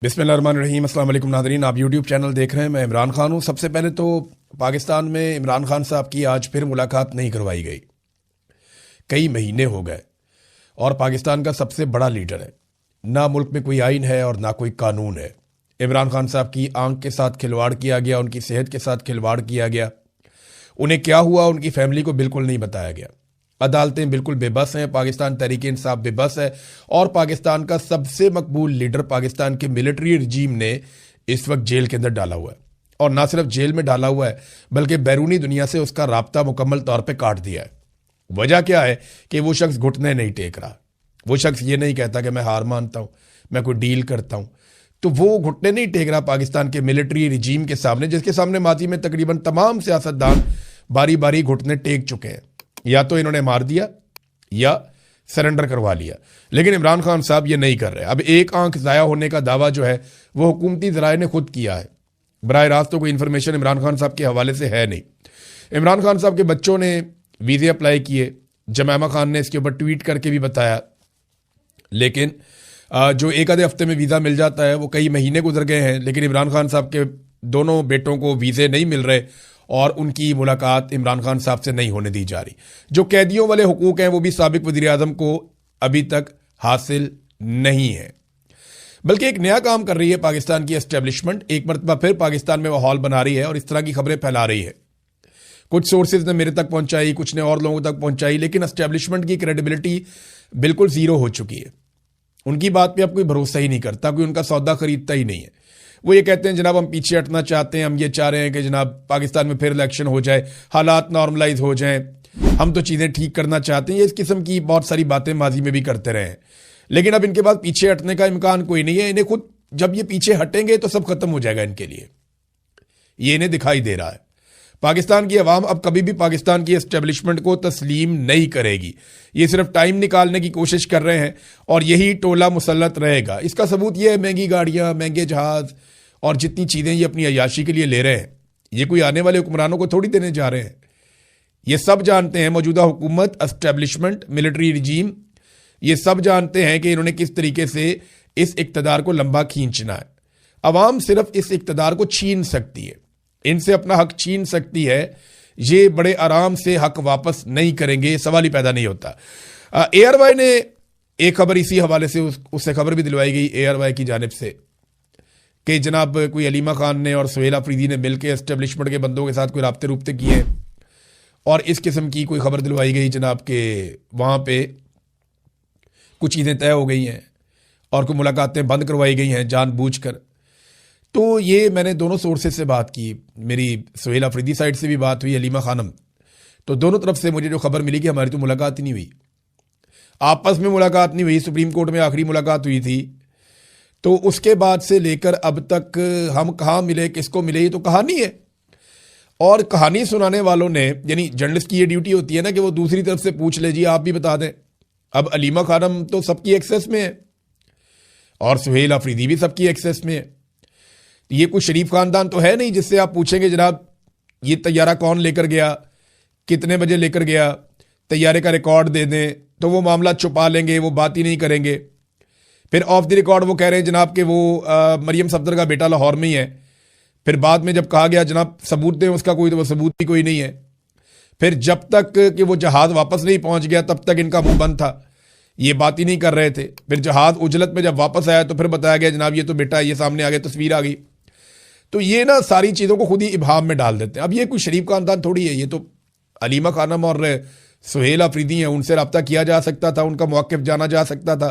बिस्मिल्लाहिर्रहमानिर्रहीम। अस्सलाम वालेकुम नाज़रीन, आप यूट्यूब चैनल देख रहे हैं। मैं इमरान खान हूँ। सबसे पहले तो पाकिस्तान में इमरान खान साहब की आज फिर मुलाकात नहीं करवाई गई। कई महीने हो गए और पाकिस्तान का सबसे बड़ा लीडर है, ना मुल्क में कोई आइन है और ना कोई कानून है। इमरान खान साहब की आंख के साथ खिलवाड़ किया गया, उनकी सेहत के साथ खिलवाड़ किया गया। उन्हें क्या हुआ उनकी फैमिली को बिल्कुल नहीं बताया गया। अदालतें बिल्कुल बेबस हैं, पाकिस्तान तहरीक-ए-इंसाफ बेबस है और पाकिस्तान का सबसे मकबूल लीडर पाकिस्तान के मिलिट्री रजीम ने इस वक्त जेल के अंदर डाला हुआ है। और ना सिर्फ जेल में डाला हुआ है बल्कि बैरूनी दुनिया से उसका राब्ता मुकम्मल तौर पे काट दिया है। वजह क्या है कि वो शख्स घुटने नहीं टेक रहा। वो शख्स ये नहीं कहता कि मैं हार मानता हूं, मैं कोई डील करता हूं। तो वो घुटने नहीं टेक रहा पाकिस्तान के मिलिट्री रजीम के सामने, जिसके सामने माजी में तकरीबन तमाम सियासतदान बारी बारी घुटने टेक चुके हैं। या तो इन्होंने मार दिया या सरेंडर करवा लिया, लेकिन इमरान खान साहब ये नहीं कर रहे। अब एक आंख ज़ाया होने का दावा जो है वो हुकूमती ज़राए ने खुद किया है। बराह रास्त तो कोई इन्फॉर्मेशन इमरान खान साहब के हवाले से है नहीं। इमरान खान साहब के बच्चों ने वीज़े अप्लाई किए, जमैमा खान ने इसके ऊपर ट्वीट करके भी बताया, लेकिन जो एक आधे हफ्ते में वीज़ा मिल जाता है वो कई महीने गुजर गए हैं, लेकिन इमरान खान साहब के दोनों बेटों को वीज़े नहीं मिल रहे और उनकी मुलाकात इमरान खान साहब से नहीं होने दी जा रही। जो कैदियों वाले हुकूक हैं वो भी साबिक वज़ीर आज़म को अभी तक हासिल नहीं है। बल्कि एक नया काम कर रही है पाकिस्तान की एस्टेब्लिशमेंट, एक मरतबा फिर पाकिस्तान में माहौल बना रही है और इस तरह की खबरें फैला रही है। कुछ सोर्सेज ने मेरे तक पहुंचाई, कुछ ने और लोगों तक पहुंचाई, लेकिन एस्टेब्लिशमेंट की क्रेडिबिलिटी बिल्कुल जीरो हो चुकी है। उनकी बात पे अब कोई भरोसा ही नहीं करता, कोई उनका सौदा खरीदता ही नहीं है। वो ये कहते हैं जनाब हम पीछे हटना चाहते हैं, हम ये चाह रहे हैं कि जनाब पाकिस्तान में फिर इलेक्शन हो जाए, हालात नॉर्मलाइज हो जाएं, हम तो चीज़ें ठीक करना चाहते हैं। ये इस किस्म की बहुत सारी बातें माजी में भी करते रहे हैं, लेकिन अब इनके पास पीछे हटने का इम्कान कोई नहीं है। इन्हें खुद जब ये पीछे हटेंगे तो सब खत्म हो जाएगा इनके लिए, ये इन्हें दिखाई दे रहा है। पाकिस्तान की अवाम अब कभी भी पाकिस्तान की एस्टेब्लिशमेंट को तस्लीम नहीं करेगी। ये सिर्फ टाइम निकालने की कोशिश कर रहे हैं और यही टोला मुसल्लत रहेगा। इसका सबूत यह है महंगी गाड़ियां, महंगे जहाज और जितनी चीज़ें ये अपनी अयाशी के लिए ले रहे हैं, ये कोई आने वाले हुक्मरानों को थोड़ी देने जा रहे हैं। ये सब जानते हैं, मौजूदा हुकूमत, एस्टेब्लिशमेंट, मिलिट्री रजीम, ये सब जानते हैं कि इन्होंने किस तरीके से इस इक्तदार को लंबा खींचना है। अवाम सिर्फ इस इक्तदार को छीन सकती है, इनसे अपना हक छीन सकती है। ये बड़े आराम से हक वापस नहीं करेंगे, सवाल ही पैदा नहीं होता। एआरवाई ने एक खबर इसी हवाले से उससे खबर भी दिलवाई गई एआरवाई की जानिब से कि जनाब कोई अलीमा खान ने और सुहेल अफरीदी ने मिलकर एस्टेब्लिशमेंट के बंदों के साथ कोई राब्ते रूब्ते किए और इस किस्म की कोई खबर दिलवाई गई जनाब के वहाँ पे कुछ चीज़ें तय हो गई हैं और कोई मुलाकातें बंद करवाई गई हैं जानबूझकर। तो ये मैंने दोनों सोर्सेज से बात की, मेरी सुहेल अफरीदी साइड से भी बात हुई, अलीमा खानम, तो दोनों तरफ से मुझे जो खबर मिली कि हमारी तो मुलाकात ही नहीं हुई, आपस में मुलाकात नहीं हुई। सुप्रीम कोर्ट में आखिरी मुलाकात हुई थी, तो उसके बाद से लेकर अब तक हम कहाँ मिले, किसको मिले, ये तो कहानी है। और कहानी सुनाने वालों ने, यानी जर्नलिस्ट की ये ड्यूटी होती है ना कि वो दूसरी तरफ से पूछ ले, जी आप भी बता दें। अब अलीमा खानम तो सबकी एक्सेस में है और सुहेल अफरीदी भी सबकी एक्सेस में है। ये कोई शरीफ खानदान तो है नहीं जिससे आप पूछेंगे जनाब ये तैयारा कौन लेकर गया, कितने बजे लेकर गया, तैयारे का रिकॉर्ड दे दें, तो वो मामला छुपा लेंगे, वो बात ही नहीं करेंगे। फिर ऑफ द रिकॉर्ड वो कह रहे हैं जनाब कि वो मरियम सफदर का बेटा लाहौर में ही है। फिर बाद में जब कहा गया जनाब सबूत दें उसका कोई, तो वो सबूत भी कोई नहीं है। फिर जब तक कि वो जहाज़ वापस नहीं पहुंच गया तब तक इनका मुंह बंद था, ये बात ही नहीं कर रहे थे। फिर जहाज़ उजलत में जब वापस आया तो फिर बताया गया जनाब ये तो बेटा, ये सामने आ गया, तस्वीर आ गई। तो ये ना सारी चीज़ों को खुद ही इबाम में डाल देते हैं। अब ये कोई शरीफ खानदान थोड़ी है, ये तो अलीमा खानम और सुहेल अफरीदी हैं, उनसे रब्ता किया जा सकता था, उनका मौक़िफ़ जाना जा सकता था।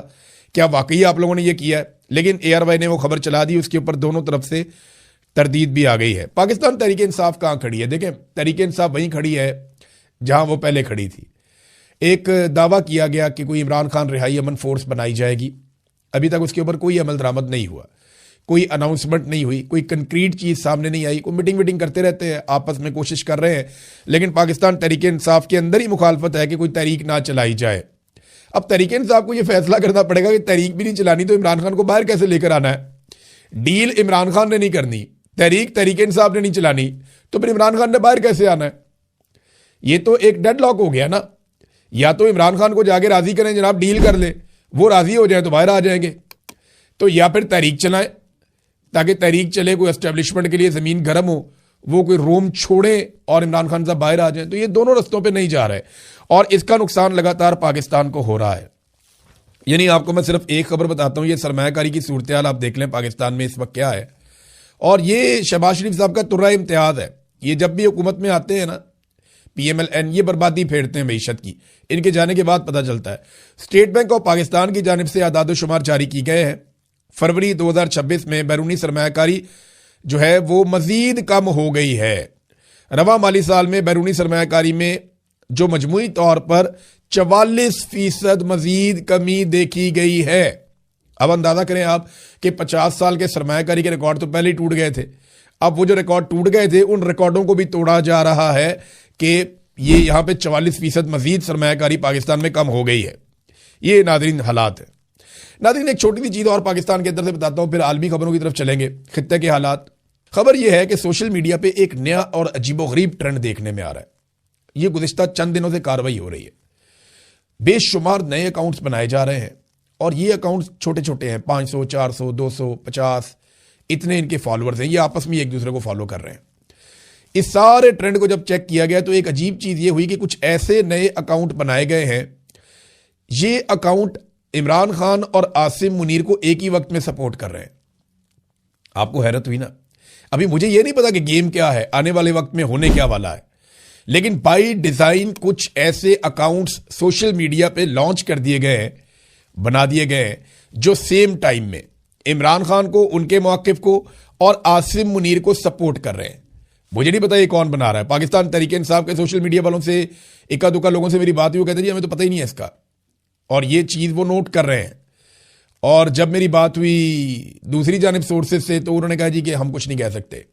क्या वाकई आप लोगों ने ये किया है? लेकिन एआरवाई ने वो खबर चला दी, उसके ऊपर दोनों तरफ से तरदीद भी आ गई है। पाकिस्तान तहरीक इंसाफ कहाँ खड़ी है? देखें, तहरीक इंसाफ वहीं खड़ी है जहां वो पहले खड़ी थी। एक दावा किया गया कि कोई इमरान खान रिहाई अमन फोर्स बनाई जाएगी, अभी तक उसके ऊपर कोई अमल दरामद नहीं हुआ, कोई अनाउंसमेंट नहीं हुई, कोई कंक्रीट चीज़ सामने नहीं आई। कोई मीटिंग करते रहते हैं, आपस में कोशिश कर रहे हैं, लेकिन पाकिस्तान तहरीक इंसाफ के अंदर ही मुखालफत है कि कोई तहरीक ना चलाई जाए। अब तहरीक इंसाफ को यह फैसला करना पड़ेगा कि तहरीक भी नहीं चलानी तो इमरान खान को बाहर कैसे लेकर आना है। डील इमरान खान ने नहीं करनी, तहरीक इंसाफ ने नहीं चलानी, तो फिर इमरान खान ने बाहर कैसे आना है? ये तो एक डेडलॉक हो गया ना। या तो इमरान खान को जाके राजी करें जनाब डील कर ले, वो राजी हो जाए तो बाहर आ जाएंगे, तो या फिर तहरीक चलाएं, ताकि तहरीक चले, कोई एस्टेब्लिशमेंट के लिए ज़मीन गर्म हो, वो कोई रोम छोड़े और इमरान खान साहब बाहर आ जाएं। तो ये दोनों रस्तों पे नहीं जा रहे और इसका नुकसान लगातार पाकिस्तान को हो रहा है। यानी आपको मैं सिर्फ एक खबर बताता हूं, ये सरमायाकारी की सूरत हाल आप देख लें पाकिस्तान में इस वक्त क्या है। और ये शहबाज शरीफ साहब का तुर्रा इम्तियाज है। ये जब भी हुकूमत में आते हैं ना, PMLN, ये बर्बादी फेरते हैं मईशत की। इनके जाने के बाद पता चलता है। स्टेट बैंक ऑफ पाकिस्तान की जानिब से आदाद शुमार जारी की गए हैं। फरवरी 2026 में बैरूनी सरमायाकारी जो है वो मजीद कम हो गई है। रवा माली साल में बैरूनी सरमायाकारी में जो मजमूई तौर पर 44% मजीद कमी देखी गई है। अब अंदाजा करें आप कि 50 साल के सरमायाकारी के रिकॉर्ड तो पहले ही टूट गए थे। अब वो जो रिकॉर्ड टूट गए थे उन रिकॉर्डों को भी तोड़ा जा रहा है कि ये यहां पे 44% मजीद सरमायाकारी पाकिस्तान में कम हो गई है। ये नाज़रीन हालात है। नाज़रीन एक छोटी सी चीज़ और पाकिस्तान के अंदर से बताता हूं, फिर आलमी खबरों की तरफ चलेंगे। खित्ते के हालात। खबर यह है कि सोशल मीडिया पे एक नया और अजीबोगरीब ट्रेंड देखने में आ रहा है। ये गुज़िश्ता चंद दिनों से कार्रवाई हो रही है। बेशुमार नए अकाउंट्स बनाए जा रहे हैं और ये अकाउंट्स छोटे छोटे हैं, 500, 400, 200, 50, इतने इनके फॉलोअर्स हैं। ये आपस में एक दूसरे को फॉलो कर रहे हैं। इस सारे ट्रेंड को जब चेक किया गया तो एक अजीब चीज ये हुई कि कुछ ऐसे नए अकाउंट बनाए गए हैं, ये अकाउंट इमरान खान और आसिम मुनीर को एक ही वक्त में सपोर्ट कर रहे हैं। आपको हैरत हुई ना? अभी मुझे ये नहीं पता कि गेम क्या है, आने वाले वक्त में होने क्या वाला है, लेकिन बाय डिजाइन कुछ ऐसे अकाउंट्स सोशल मीडिया पे लॉन्च कर दिए गए हैं, बना दिए गए हैं, जो सेम टाइम में इमरान खान को, उनके मौक़िफ़ को और आसिम मुनीर को सपोर्ट कर रहे हैं। मुझे नहीं पता ये कौन बना रहा है। पाकिस्तान तहरीक इंसाफ के सोशल मीडिया वालों से, इक्का दुक्का लोगों से मेरी बात हुई, वो कहते जी हमें तो पता ही नहीं है इसका, और ये चीज़ वो नोट कर रहे हैं। और जब मेरी बात हुई दूसरी जानिब सोर्सेज से तो उन्होंने कहा जी कि हम कुछ नहीं कह सकते।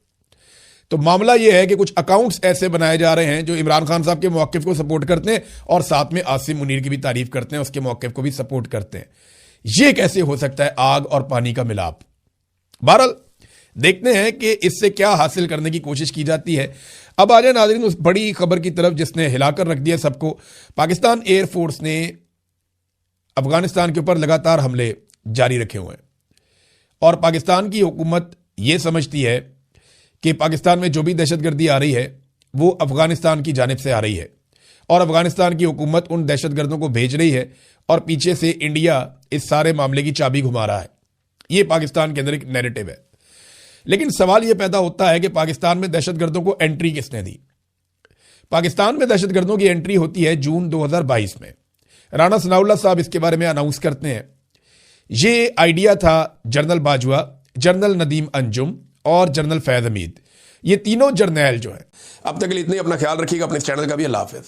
तो मामला ये है कि कुछ अकाउंट्स ऐसे बनाए जा रहे हैं जो इमरान खान साहब के मौक़िफ़ को सपोर्ट करते हैं और साथ में आसिम मुनीर की भी तारीफ करते हैं, उसके मौक़िफ़ को भी सपोर्ट करते हैं। ये कैसे हो सकता है? आग और पानी का मिलाप। बहरहाल देखते हैं कि इससे क्या हासिल करने की कोशिश की जाती है। अब आ जाए नाज़रीन उस बड़ी खबर की तरफ जिसने हिलाकर रख दिया सबको। पाकिस्तान एयरफोर्स ने अफगानिस्तान के ऊपर लगातार हमले जारी रखे हुए हैं और पाकिस्तान की हुकूमत ये समझती है कि पाकिस्तान में जो भी दहशतगर्दी आ रही है वो अफगानिस्तान की जानिब से आ रही है और अफगानिस्तान की हुकूमत उन दहशतगर्दों को भेज रही है और पीछे से इंडिया इस सारे मामले की चाबी घुमा रहा है। ये पाकिस्तान के अंदर एक नैरेटिव है। लेकिन सवाल यह पैदा होता है कि पाकिस्तान में दहशतगर्दों को एंट्री किसने दी? पाकिस्तान में दहशतगर्दों की एंट्री होती है जून 2022 में। राणा सनाउल्लाह साहब इसके बारे में अनाउंस करते हैं। ये आइडिया था जनरल बाजवा, जनरल नदीम अंजुम और जनरल फैज हमीद, ये तीनों जर्नैल जो है। अब तक के लिए इतने, अपना ख्याल रखिएगा, अपने चैनल का भी। अल्लाह हाफ़िज़।